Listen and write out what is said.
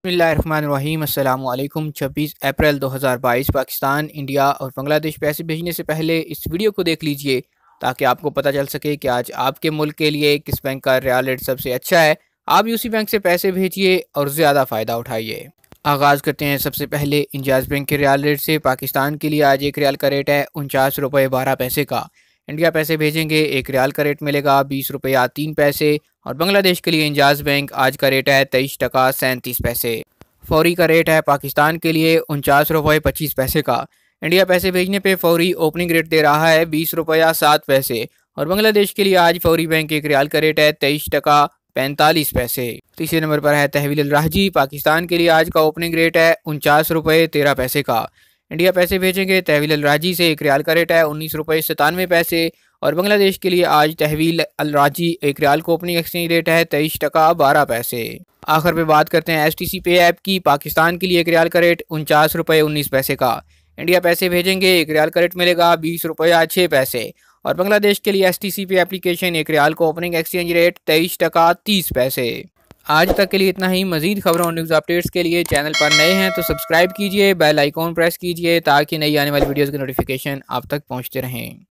बिस्मिल्लाहिर्रहमानिर्रहीम अस्सलामु अलैकुम। 26 अप्रैल 2022 पाकिस्तान, इंडिया और बांग्लादेश पैसे भेजने से पहले इस वीडियो को देख लीजिए ताकि आपको पता चल सके कि आज आपके मुल्क के लिए किस बैंक का रियाल रेट सबसे अच्छा है। आप उसी बैंक से पैसे भेजिए और ज़्यादा फ़ायदा उठाइए। आगाज़ करते हैं सबसे पहले इंजाज़ बैंक के रियाल रेट से। पाकिस्तान के लिए आज एक रियाल का रेट है 49 रुपये 12 पैसे का। इंडिया पैसे भेजेंगे एक रियाल का रेट मिलेगा 20 रुपया 3 पैसे। और बांग्लादेश के लिए इंजाज़ बैंक आज का रेट है 23 टका 37 पैसे। फौरी का रेट है पाकिस्तान के लिए 49 रुपये 25 पैसे का। इंडिया पैसे भेजने पे फौरी ओपनिंग रेट दे रहा है 20 रुपया 7 पैसे। और बांग्लादेश के लिए आज फौरी बैंक एक रियाल का रेट है 23 टका 45 पैसे। तीसरे नंबर पर है तहवील अल राहजी। पाकिस्तान के लिए आज का ओपनिंग रेट है 49 रुपये 13 पैसे का। इंडिया पैसे भेजेंगे तहवील अल राजी से एक रियाल का रेट है 19 रुपये 97 पैसे। और बांग्लादेश के लिए आज तहवील अल राजी एक रियाल को ओपनिंग एक्सचेंज रेट है 23 टका 12 पैसे। आखिर पे बात करते हैं STC पे ऐप की। पाकिस्तान के लिए एक रियाल का रेट 49 रुपये 19 पैसे का। इंडिया पैसे भेजेंगे एक रियाल का रेट मिलेगा 20 रुपया 6 पैसे। और बांग्लादेश के लिए STC पे एप्लीकेशन एक रियाल को ओपनिंग एक्सचेंज रेट 23 टका 30 पैसे। आज तक के लिए इतना ही। मजीद खबरों और न्यूज़ अपडेट्स के लिए चैनल पर नए हैं तो सब्सक्राइब कीजिए, बेल आइकॉन प्रेस कीजिए ताकि नई आने वाली वीडियोज़ की नोटिफिकेशन आप तक पहुँचते रहें।